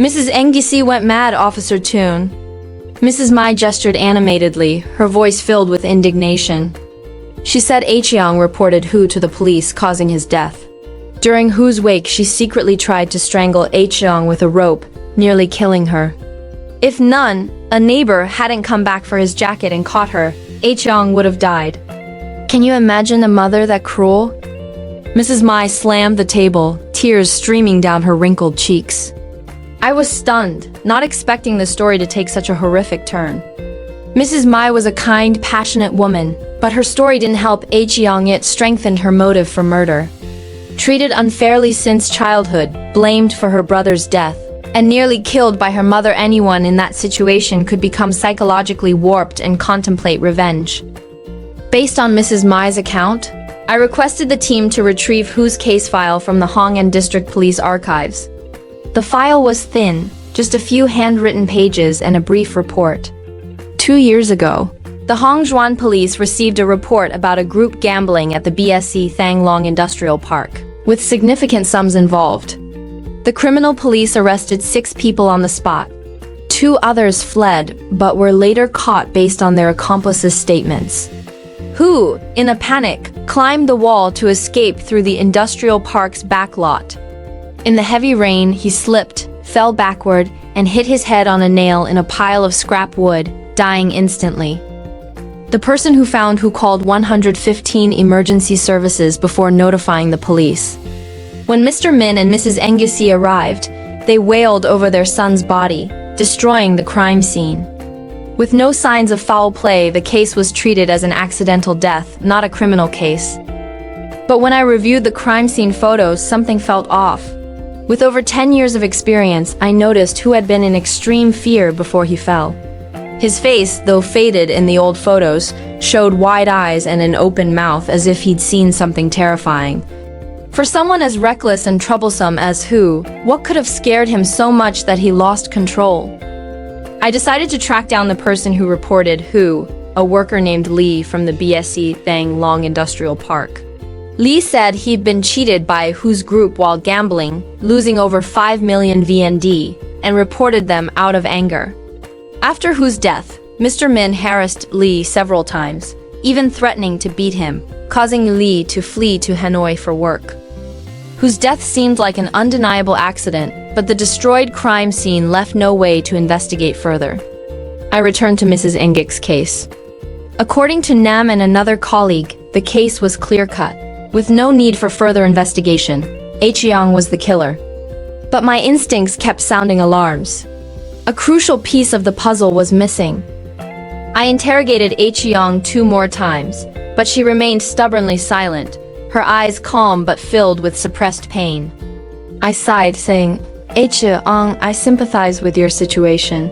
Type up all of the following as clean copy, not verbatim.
Mrs. Engisi went mad, Officer Toon. Mrs. Mai gestured animatedly, her voice filled with indignation. She said Acheong reported Hu to the police, causing his death. During Hu's wake, she secretly tried to strangle Acheong with a rope, nearly killing her. If Nun, a neighbor, hadn't come back for his jacket and caught her, Acheong would have died. Can you imagine a mother that cruel? Mrs. Mai slammed the table, tears streaming down her wrinkled cheeks. I was stunned, not expecting the story to take such a horrific turn. Mrs. Mai was a kind, passionate woman, but her story didn't help Acheong. It strengthened her motive for murder. Treated unfairly since childhood, blamed for her brother's death, and nearly killed by her mother, anyone in that situation could become psychologically warped and contemplate revenge. Based on Mrs. Mai's account, I requested the team to retrieve Hu's case file from the Đông Anh District Police archives. The file was thin, just a few handwritten pages and a brief report. 2 years ago, the Hongjuan police received a report about a group gambling at the BSC Thang Long Industrial Park, with significant sums involved. The criminal police arrested 6 people on the spot. 2 others fled, but were later caught based on their accomplices' statements. Hu, in a panic, climbed the wall to escape through the industrial park's back lot. In the heavy rain, he slipped, fell backward, and hit his head on a nail in a pile of scrap wood, dying instantly. The person who found Hu called 115 emergency services before notifying the police. When Mr. Min and Mrs. Engisi arrived, they wailed over their son's body, destroying the crime scene. With no signs of foul play, the case was treated as an accidental death, not a criminal case. But when I reviewed the crime scene photos, something felt off. With over 10 years of experience, I noticed Hu had been in extreme fear before he fell. His face, though faded in the old photos, showed wide eyes and an open mouth as if he'd seen something terrifying. For someone as reckless and troublesome as Hu, what could have scared him so much that he lost control? I decided to track down the person who reported Hu, a worker named Lee from the BSC Thang Long Industrial Park. Lee said he'd been cheated by Hu's group while gambling, losing over 5 million VND, and reported them out of anger. After Hu's death, Mr. Min harassed Lee several times, even threatening to beat him, causing Lee to flee to Hanoi for work. Hu's death seemed like an undeniable accident, but the destroyed crime scene left no way to investigate further. I returned to Mrs. Engik's case. According to Nam and another colleague, the case was clear-cut. With no need for further investigation, Acheong was the killer. But my instincts kept sounding alarms. A crucial piece of the puzzle was missing. I interrogated Acheong 2 more times, but she remained stubbornly silent, her eyes calm but filled with suppressed pain. I sighed, saying, Acheong, I sympathize with your situation.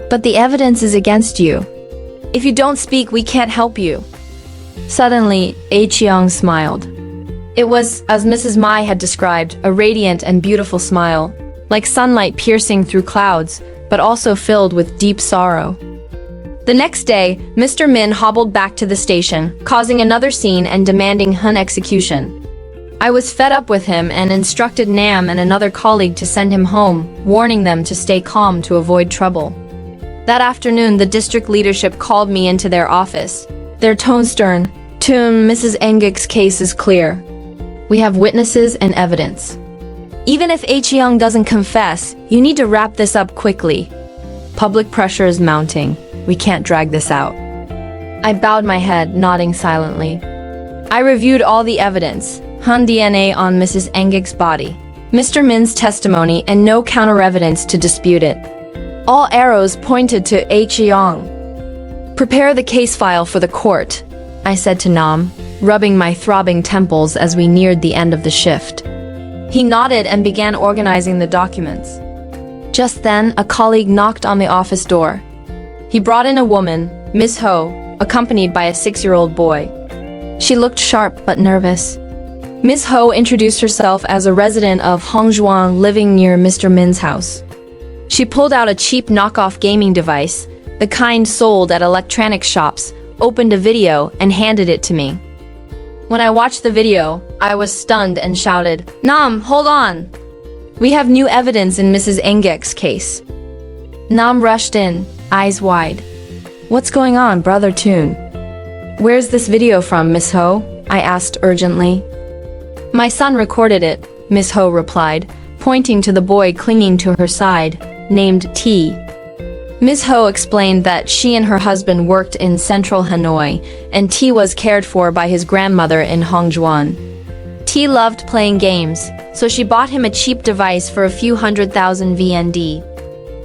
But the evidence is against you. If you don't speak, we can't help you. Suddenly, Acheong smiled. It was, as Mrs. Mai had described, a radiant and beautiful smile, like sunlight piercing through clouds, but also filled with deep sorrow. The next day, Mr. Min hobbled back to the station, causing another scene and demanding Hun execution. I was fed up with him and instructed Nam and another colleague to send him home, warning them to stay calm to avoid trouble. That afternoon, the district leadership called me into their office. Their tone stern. Toon, Mrs. Engik's case is clear. We have witnesses and evidence. Even if Acheong doesn't confess, you need to wrap this up quickly. Public pressure is mounting. We can't drag this out. I bowed my head, nodding silently. I reviewed all the evidence. Hun DNA on Mrs. Engik's body, Mr. Min's testimony, and no counter-evidence to dispute it. All arrows pointed to Acheong. Prepare the case file for the court, I said to Nam, rubbing my throbbing temples as we neared the end of the shift. He nodded and began organizing the documents. Just then, a colleague knocked on the office door. He brought in a woman, Miss Ho, accompanied by a 6-year-old boy. She looked sharp but nervous. Miss Ho introduced herself as a resident of Hongjuan living near Mr. Min's house. She pulled out a cheap knockoff gaming device, the kind sold at electronics shops, opened a video, and handed it to me. When I watched the video, I was stunned and shouted, Nam, hold on! We have new evidence in Mrs. Engek's case. Nam rushed in, eyes wide. What's going on, Brother Toon? Where's this video from, Miss Ho? I asked urgently. My son recorded it, Miss Ho replied, pointing to the boy clinging to her side, named T. Ms. Ho explained that she and her husband worked in central Hanoi, and T was cared for by his grandmother in Hongjuan. T loved playing games, so she bought him a cheap device for a few 100,000 VND.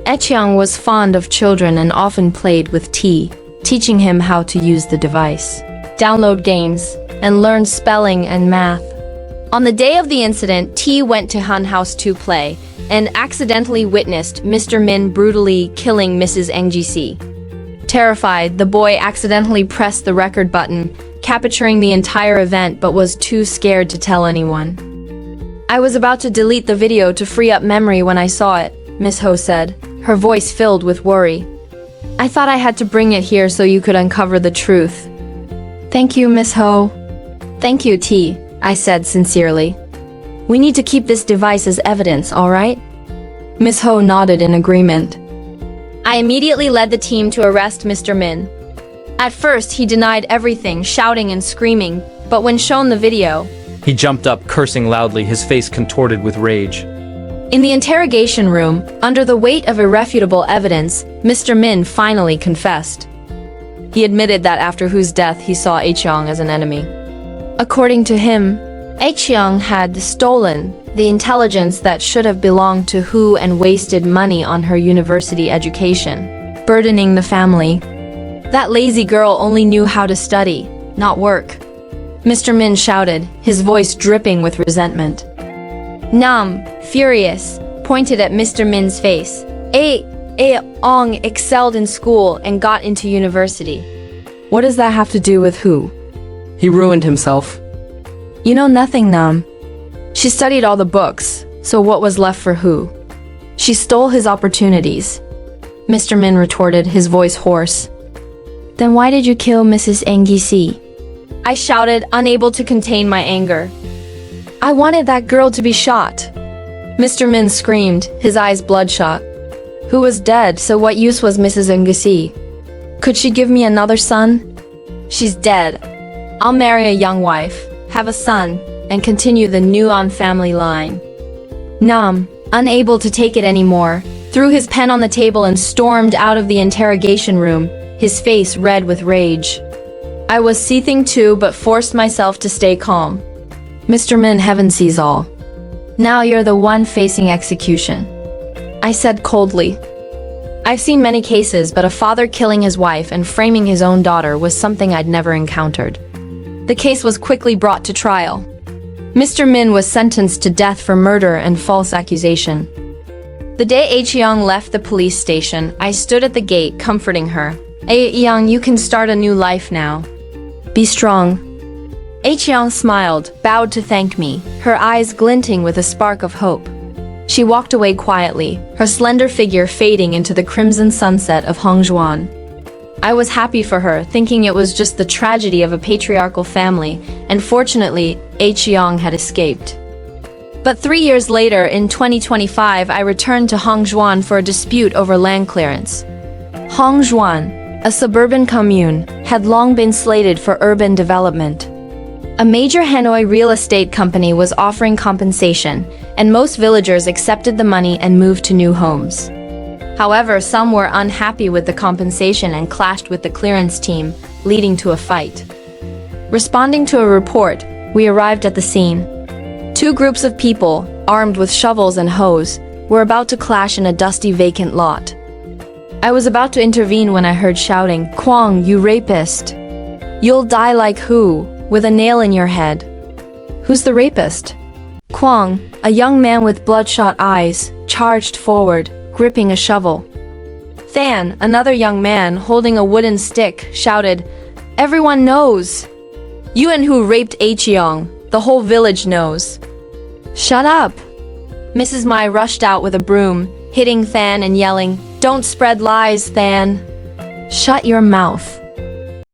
Echiang was fond of children and often played with T, teaching him how to use the device, download games, and learn spelling and math. On the day of the incident, T went to Hun House to play, and accidentally witnessed Mr. Min brutally killing Mrs. Ngc. Terrified, the boy accidentally pressed the record button, capturing the entire event but was too scared to tell anyone. I was about to delete the video to free up memory when I saw it, Miss Ho said, her voice filled with worry. I thought I had to bring it here so you could uncover the truth. Thank you, Miss Ho. Thank you, T, I said sincerely. We need to keep this device as evidence, all right? Miss Ho nodded in agreement. I immediately led the team to arrest Mr. Min. At first, he denied everything, shouting and screaming, but when shown the video, he jumped up, cursing loudly, his face contorted with rage. In the interrogation room, under the weight of irrefutable evidence, Mr. Min finally confessed. He admitted that after Hu's death, he saw Echiang as an enemy. According to him, Echiang had stolen the intelligence that should have belonged to Hu and wasted money on her university education, burdening the family. That lazy girl only knew how to study, not work. Mr. Min shouted, his voice dripping with resentment. Nam, furious, pointed at Mr. Min's face. Ong excelled in school and got into university. What does that have to do with Hu? He ruined himself. You know nothing, Nam. She studied all the books, so what was left for Hu? She stole his opportunities. Mr. Min retorted, his voice hoarse. Then why did you kill Mrs. Ngc? I shouted, unable to contain my anger. I wanted that girl to be shot. Mr. Min screamed, his eyes bloodshot. Hu was dead, so what use was Mrs. Ngc? Could she give me another son? She's dead. I'll marry a young wife, have a son, and continue the Nuon family line. Nam, unable to take it anymore, threw his pen on the table and stormed out of the interrogation room, his face red with rage. I was seething too, but forced myself to stay calm. Mr. Min, heaven sees all. Now you're the one facing execution, I said coldly. I've seen many cases, but a father killing his wife and framing his own daughter was something I'd never encountered. The case was quickly brought to trial. Mr. Min was sentenced to death for murder and false accusation. The day Echiang left the police station, I stood at the gate comforting her. Echiang, you can start a new life now. Be strong. Echiang smiled, bowed to thank me, her eyes glinting with a spark of hope. She walked away quietly, her slender figure fading into the crimson sunset of Hongjuan. I was happy for her, thinking it was just the tragedy of a patriarchal family, and fortunately, Echiang had escaped. But 3 years later, in 2025, I returned to Hongjuan for a dispute over land clearance. Hongjuan, a suburban commune, had long been slated for urban development. A major Hanoi real estate company was offering compensation, and most villagers accepted the money and moved to new homes. However, some were unhappy with the compensation and clashed with the clearance team, leading to a fight. Responding to a report, we arrived at the scene. Two groups of people, armed with shovels and hoes, were about to clash in a dusty vacant lot. I was about to intervene when I heard shouting, "Kwang, you rapist! You'll die like Hu, with a nail in your head." Who's the rapist? Kwang, a young man with bloodshot eyes, charged forward, gripping a shovel. Than, another young man holding a wooden stick, shouted, "Everyone knows! You and Hu raped Echiang. The whole village knows." Shut up! Mrs. Mai rushed out with a broom, hitting Than and yelling, "Don't spread lies, Than!" Shut your mouth.